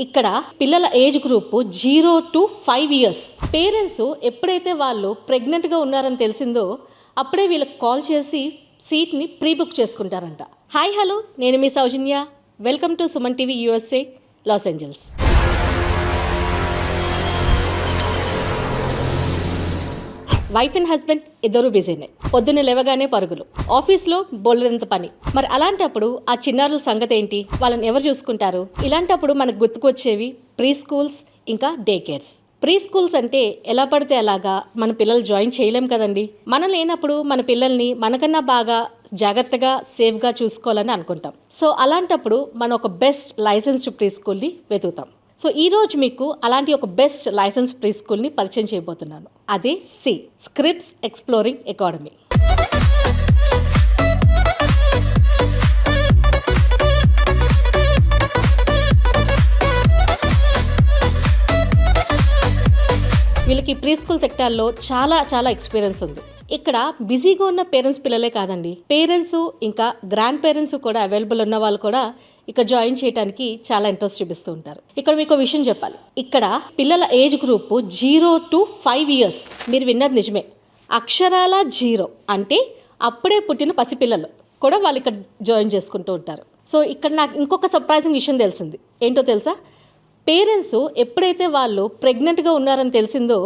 ఇక్కడ పిల్లల age group 0 to 5 years. Parents ఎప్పుడైతే వాళ్ళు ప్రెగ్నెంట్గా ఉన్నారని తెలిసిందో అప్పుడే వీళ్ళకి కాల్ చేసి సీట్ని ప్రీ బుక్ చేసుకుంటారంట. హాయ్ హలో, నేను మీ Soujanya. Welcome to Suman TV USA, Los Angeles. Wife and husband ఇద్దరు బిజీనే. పొద్దున్న లేవగానే పరుగులు, ఆఫీస్లో బోలెడంత పని. మరి అలాంటప్పుడు ఆ చిన్నారుల సంగతి ఏంటి? వాళ్ళని ఎవరు చూసుకుంటారు? ఇలాంటప్పుడు మనకు గుర్తుకొచ్చేవి ప్రీ స్కూల్స్, ఇంకా డే కేర్స్. ప్రీ స్కూల్స్ అంటే ఎలా పడితే అలాగా మన పిల్లలు జాయిన్ చేయలేం కదండి. మనం లేనప్పుడు మన పిల్లల్ని మనకన్నా బాగా జాగ్రత్తగా సేఫ్గా చూసుకోవాలని అనుకుంటాం. సో అలాంటప్పుడు మనం ఒక బెస్ట్ లైసెన్స్డ్ ప్రీ స్కూల్ని వెతుకుతాం. సో ఈరోజు మీకు అలాంటి ఒక బెస్ట్ లైసెన్స్ ప్రీ స్కూల్ని పరిచయం చేయబోతున్నాను. అదే స్క్రిప్స్ ఎక్స్ప్లోరింగ్ అకాడమీ. వీళ్ళకి ప్రీ స్కూల్ సెక్టార్లో చాలా ఎక్స్పీరియన్స్ ఉంది. ఇక్కడ బిజీగా ఉన్న పేరెంట్స్ పిల్లలే కాదండి, పేరెంట్స్ ఇంకా గ్రాండ్ పేరెంట్స్ కూడా అవైలబుల్ ఉన్న వాళ్ళు కూడా ఇక్కడ జాయిన్ చేయడానికి చాలా ఇంట్రెస్ట్ చూపిస్తూ ఉంటారు. ఇక్కడ మీకు విషయం చెప్పాలి, ఇక్కడ పిల్లల ఏజ్ గ్రూప్ 0 to 5 years. మీరు విన్నది నిజమే, అక్షరాల 0 అంటే అప్పుడే పుట్టిన పసిపిల్లలు కూడా వాళ్ళు ఇక్కడ జాయిన్ చేసుకుంటూ ఉంటారు. సో ఇక్కడ నాకు ఇంకొక సర్ప్రైజింగ్ విషయం తెలిసింది. ఏంటో తెలుసా? పేరెంట్స్ ఎప్పుడైతే వాళ్ళు ప్రెగ్నెంట్గా ఉన్నారని తెలిసిందో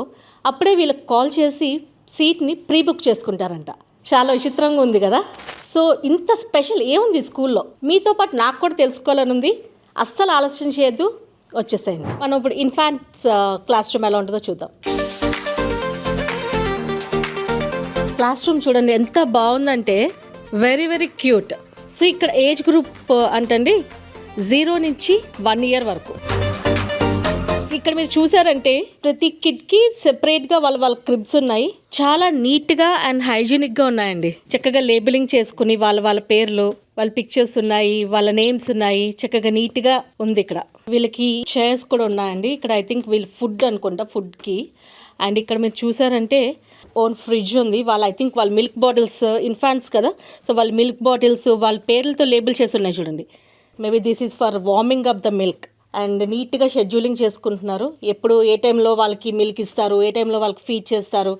అప్పుడే వీళ్ళకి కాల్ చేసి సీట్ని ప్రీ బుక్ చేసుకుంటారంట. చాలా విచిత్రంగా ఉంది కదా. సో ఇంత స్పెషల్ ఏముంది స్కూల్లో? మీతో పాటు నాకు కూడా తెలుసుకోవాలని ఉంది. అస్సలు ఆలస్యం చేయొద్దు, వచ్చేసేయండి. మనం ఇప్పుడు ఇన్ఫాంట్స్ క్లాస్ రూమ్ ఎలా ఉంటుందో చూద్దాం. క్లాస్ రూమ్ చూడండి ఎంత బాగుందంటే వెరీ క్యూట్. సో ఇక్కడ ఏజ్ గ్రూప్ అంటండి 0 నుంచి 1 year వరకు. ఇక్కడ మీరు చూసారంటే ప్రతి కిడ్కి సెపరేట్గా వాళ్ళ క్రిబ్స్ ఉన్నాయి. చాలా నీట్గా అండ్ హైజీనిక్గా ఉన్నాయండి. చక్కగా లేబులింగ్ చేసుకుని వాళ్ళ పేర్లు, వాళ్ళ పిక్చర్స్ ఉన్నాయి, వాళ్ళ నేమ్స్ ఉన్నాయి. చక్కగా నీట్గా ఉంది. ఇక్కడ వీళ్ళకి చైర్స్ కూడా ఉన్నాయండి. ఇక్కడ ఐ థింక్ వీళ్ళు ఫుడ్ అనుకుంటా, ఫుడ్కి. అండ్ ఇక్కడ మీరు చూసారంటే ఓన్ ఫ్రిడ్జ్ ఉంది. ఐ థింక్ వాళ్ళ మిల్క్ బాటిల్స్, ఇన్ఫాంట్స్ కదా, సో వాళ్ళ మిల్క్ బాటిల్స్ వాళ్ళ పేర్లతో లేబుల్ చేసి ఉన్నాయి చూడండి. Maybe this is for warming up the milk. And నీట్గా షెడ్యూలింగ్ చేసుకుంటున్నారు. ఎప్పుడు ఏ టైంలో వాళ్ళకి మిల్క్ ఇస్తారు, ఏ టైంలో వాళ్ళకి ఫీడ్ చేస్తారు.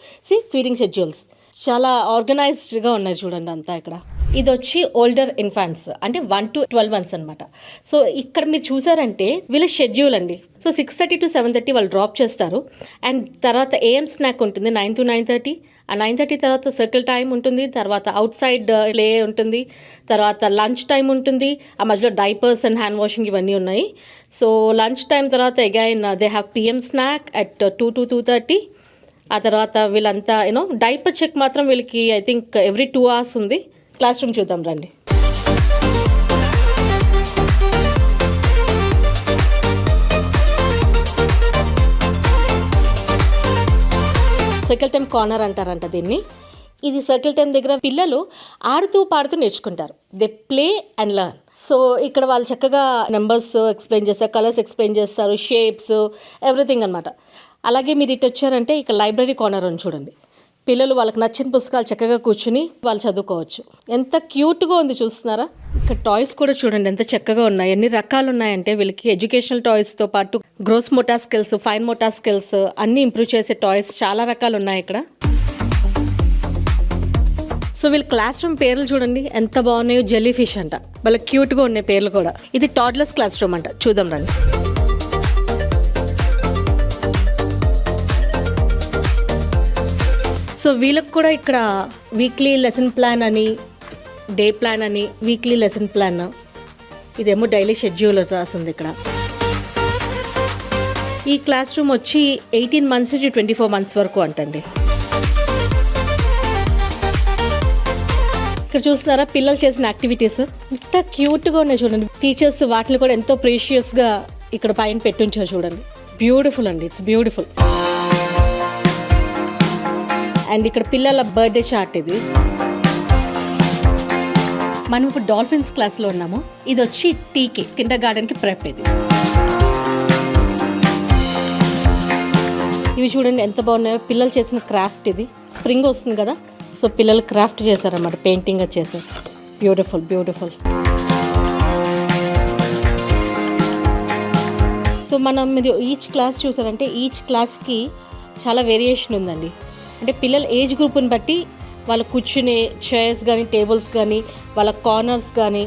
ఫీడింగ్ షెడ్యూల్స్ చాలా ఆర్గనైజ్డ్గా ఉన్నాయి చూడండి అంతా. ఇక్కడ ఇది వచ్చి ఓల్డర్ ఇన్ఫాంట్స్ అంటే 1 to 12 months అనమాట. సో ఇక్కడ మీరు చూసారంటే వీళ్ళ షెడ్యూల్ అండి. సో 6:30 to 7:30 వాళ్ళు డ్రాప్ చేస్తారు. అండ్ తర్వాత AM స్నాక్ ఉంటుంది 9 to 9:30. ఆ 9:30 తర్వాత సర్కిల్ టైం ఉంటుంది. తర్వాత అవుట్ సైడ్ ప్లే ఉంటుంది. తర్వాత లంచ్ టైం ఉంటుంది. ఆ మధ్యలో డైపర్స్ అండ్ హ్యాండ్ వాషింగ్ ఇవన్నీ ఉన్నాయి. సో లంచ్ టైం తర్వాత again they have PM snack at 2 to 2:30. ఆ తర్వాత వీళ్ళంతా డైపర్ చెక్ మాత్రం వీళ్ళకి ఐ థింక్ ఎవ్రీ 2 hours ఉంది. క్లాస్ రూమ్ చూద్దాం రండి. సర్కిల్ టైం కార్నర్ అంటారంట దీన్ని. ఇది సర్కిల్ టైం దగ్గర పిల్లలు ఆడుతూ పాడుతూ నేర్చుకుంటారు. They play and learn. So ఇక్కడ వాళ్ళు చక్కగా నెంబర్స్ ఎక్స్ప్లెయిన్ చేస్తారు, కలర్స్ ఎక్స్ప్లెయిన్ చేస్తారు, షేప్స్, ఎవ్రీథింగ్ అనమాట. అలాగే మీరు ఇటు వచ్చారంటే ఇక్కడ లైబ్రరీ కార్నర్ అని చూడండి. పిల్లలు వాళ్ళకి నచ్చిన పుస్తకాలు చక్కగా కూర్చుని వాళ్ళు చదువుకోవచ్చు. ఎంత క్యూట్గా ఉంది చూస్తున్నారా? ఇక్కడ టాయ్స్ కూడా చూడండి ఎంత చక్కగా ఉన్నాయి. ఎన్ని రకాలు ఉన్నాయంటే వీళ్ళకి ఎడ్యుకేషనల్ టాయ్స్తో పాటు gross motor skills, fine motor skills అన్నీ ఇంప్రూవ్ చేసే టాయ్స్ చాలా రకాలు ఉన్నాయి ఇక్కడ. సో వీళ్ళ క్లాస్ రూమ్ పేర్లు చూడండి ఎంత బాగున్నాయో. జెల్లీ ఫిష్ అంట, వాళ్ళ క్యూట్గా ఉన్నాయి పేర్లు కూడా. ఇది టాడ్లర్స్ క్లాస్ రూమ్ అంట, చూద్దాం రండి. సో వీళ్ళకి కూడా ఇక్కడ వీక్లీ లెసన్ ప్లాన్ అని, డే ప్లాన్ అని, వీక్లీ లెసన్ ప్లాన్, ఇదేమో డైలీ షెడ్యూల్ రాసింది ఇక్కడ. ఈ క్లాస్ రూమ్ వచ్చి 18 months నుంచి 24 months వరకు అంటండి. ఇక్కడ చూస్తున్నారా పిల్లలు చేసిన యాక్టివిటీస్ ఎంత క్యూట్గా ఉన్నాయి చూడండి. టీచర్స్ వాటిని కూడా ఎంతో ప్రీషియస్గా ఇక్కడ పైన పెట్టుంచారు చూడండి. ఇట్స్ బ్యూటిఫుల్ అండి, ఇట్స్ బ్యూటిఫుల్. అండ్ ఇక్కడ పిల్లల బర్త్డే చార్ట్ ఇది. మనం ఇప్పుడు డాల్ఫిన్స్ క్లాస్లో ఉన్నాము. ఇది వచ్చి టీకే కిండర్ గార్డెన్కి ప్రెప్. ఇది ఇవి చూడండి ఎంత బాగున్నాయో. పిల్లలు చేసిన క్రాఫ్ట్ ఇది. స్ప్రింగ్ వస్తుంది కదా, సో పిల్లలు క్రాఫ్ట్ చేశారన్నమాట, పెయింటింగ్ చేశారు. బ్యూటిఫుల్. సో మనం మీరు ఈచ్ క్లాస్ చూసారంటే ఈచ్ క్లాస్కి చాలా వేరియేషన్ ఉందండి. అంటే పిల్లల ఏజ్ గ్రూప్ని బట్టి వాళ్ళ కూర్చునే చైర్స్ కానీ టేబుల్స్ కానీ వాళ్ళ కార్నర్స్ కానీ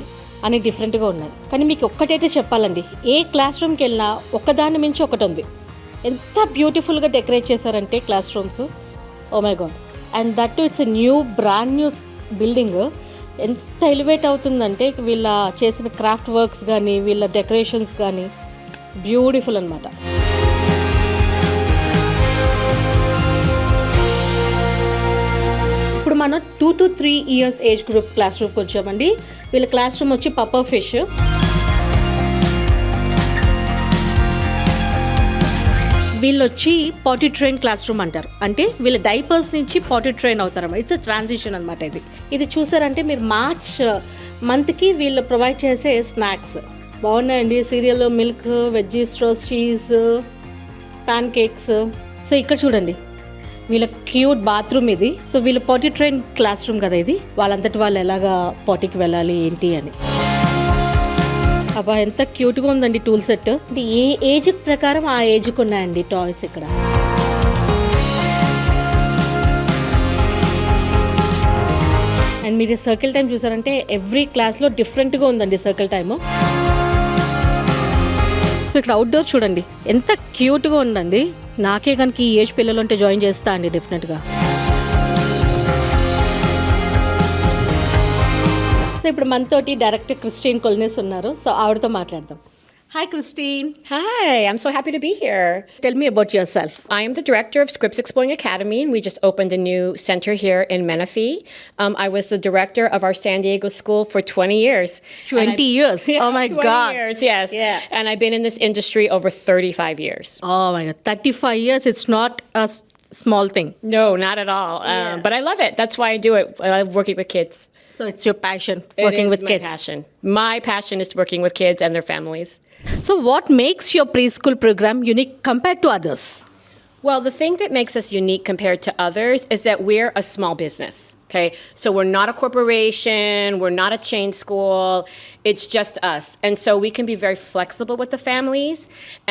అన్నీ డిఫరెంట్గా ఉన్నాయి. కానీ మీకు ఒక్కటైతే చెప్పాలండి, ఏ క్లాస్ రూమ్కి వెళ్ళినా ఒకదాని మించి ఒకటి ఉంది. ఎంత బ్యూటిఫుల్గా డెకరేట్ చేశారంటే class rooms, oh my God. And that to it's a brand new building. ఎంత ఎలివేట్ అవుతుందంటే వీళ్ళ చేసిన క్రాఫ్ట్ వర్క్స్ కానీ వీళ్ళ డెకరేషన్స్ కానీ బ్యూటిఫుల్ అనమాట. ఇప్పుడు మనం 2 to 3 years age group class రూమ్కి వచ్చామండి. వీళ్ళ క్లాస్ రూమ్ వచ్చి పప్పర్ ఫిష్. వీళ్ళు వచ్చి పాటీ ట్రైన్ క్లాస్ రూమ్ అంటారు. అంటే వీళ్ళ డైపర్స్ నుంచి పాటీ ట్రైన్ అవుతారన్నమాట. ఇట్స్ ట్రాన్సిషన్ అనమాట. ఇది చూసారంటే మీరు మార్చ్ మంత్కి వీళ్ళు ప్రొవైడ్ చేసే స్నాక్స్ బాగున్నాయండి. Serial, milk, veggies, roast cheese, pan cakes. So ఇక్కడ చూడండి వీళ్ళ క్యూట్ బాత్రూమ్ ఇది. సో వీళ్ళు పాటీ ట్రైన్ క్లాస్ రూమ్ కదా ఇది. వాళ్ళంతటి వాళ్ళు ఎలాగా పాటీకి వెళ్ళాలి ఏంటి అని. అబ్బా ఎంత క్యూట్గా ఉందండి టూల్ సెట్. అంటే ఏ ఏజ్ ప్రకారం ఆ ఏజ్కి ఉన్నాయండి టాయ్స్ ఇక్కడ. అండ్ మీరు సర్కిల్ టైం చూసారంటే ఎవ్రీ క్లాస్లో డిఫరెంట్గా ఉందండి సర్కిల్ టైము. సో ఇక్కడ అవుట్డోర్ చూడండి ఎంత క్యూట్గా ఉందండి. నాకే కనుక ఈ ఏజ్ పిల్లలు ఉంటే జాయిన్ చేస్తా అండి డెఫినెట్గా. సో ఇప్పుడు మనతోటి డైరెక్టర్ క్రిస్టిన్ కొల్నేస్ ఉన్నారు. సో ఆవిడతో మాట్లాడదాం. Hi Christine. Hi, I'm so happy to be here. Tell me about yourself. I am the director of Scripts Exploring Academy, and we just opened a new center here in Menifee. I was the director of our San Diego school for 20 years. 20 years? Yeah, oh my 20 God. years, yes. Yeah. And I've been in this industry over 35 years. Oh my God, 35 years, it's not a small thing. No, not at all. But I love it. That's why I do it. I love working with kids. So it's your passion, working with kids. My passion is working with kids and their families. So what makes your preschool program unique compared to others? Well, the thing that makes us unique compared to others is that we're a small business. Okay, so we're not a corporation, we're not a chain school, it's just us. And so we can be very flexible with the families,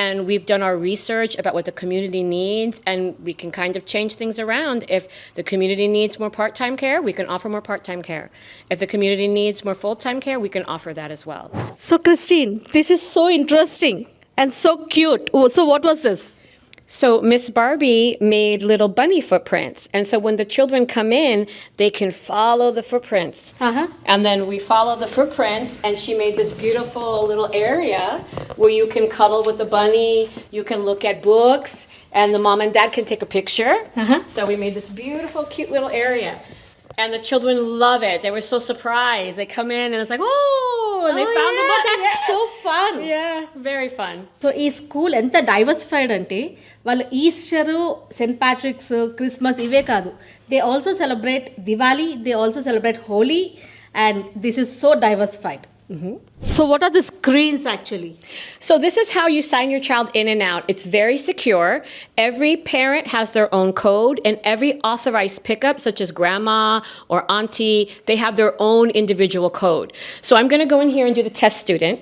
and we've done our research about what the community needs, and we can kind of change things around. If the community needs more part-time care, we can offer more part-time care. If the community needs more full-time care, we can offer that as well. So Christine, this is so interesting and so cute. Oh, so what was this? So Miss Barbie made little bunny footprints. And so when the children come in, they can follow the footprints. And then we follow the footprints, and she made this beautiful little area where you can cuddle with the bunny, you can look at books, and the mom and dad can take a picture. So we made this beautiful, cute little area. And the children love it. They were so surprised. They come in and it's like, oh, and they found the button. That's so fun. Yeah, very fun. So ఈ school ఎంత diversified అంటే వాళ్ళు Easter, Saint Patrick's, Christmas ఇవే కాదు, they also celebrate Diwali, they also celebrate Holi, and this is so diversified. So what are the screens actually? So this is how you sign your child in and out. It's very secure. Every parent has their own code, and every authorized pickup, such as grandma or auntie, they have their own individual code. So I'm going to go in here and do the test student,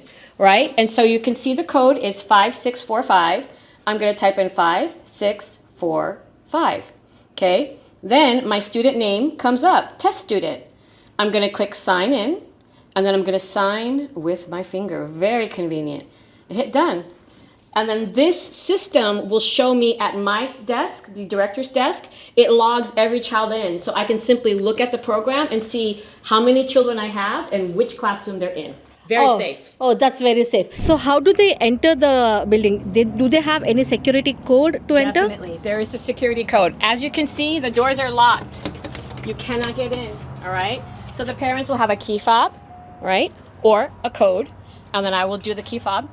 right? And so you can see the code is 5645. I'm going to type in 5645. Okay? Then my student name comes up, test student. I'm going to click sign in. And then I'm going to sign with my finger. Very convenient. And hit done. And then this system will show me at my desk, the director's desk, it logs every child in. So I can simply look at the program and see how many children I have and which classroom they're in. Very safe. Oh, that's very safe. So how do they enter the building? Do they have any security code to enter? Definitely. There is a security code. As you can see, the doors are locked. You cannot get in. All right? So the parents will have a key fob, right? Or a code, and then I will do the key fob.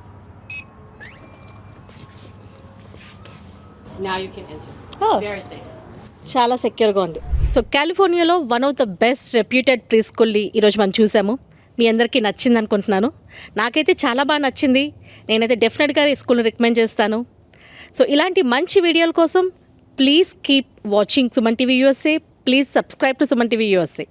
Now you can enter. Oh. Very safe. చాలా సెక్యూర్గా ఉంది. So కాలిఫోర్నియాలో one of the best reputed pre స్కూల్ని ఈరోజు మనం చూసాము. మీ అందరికీ నచ్చింది అనుకుంటున్నాను. నాకైతే చాలా బాగా నచ్చింది. నేనైతే డెఫినెట్గా ఈ స్కూల్ని రికమెండ్ చేస్తాను. సో ఇలాంటి మంచి వీడియోల కోసం please keep watching Suman TV USA. Please subscribe to Suman TV USA.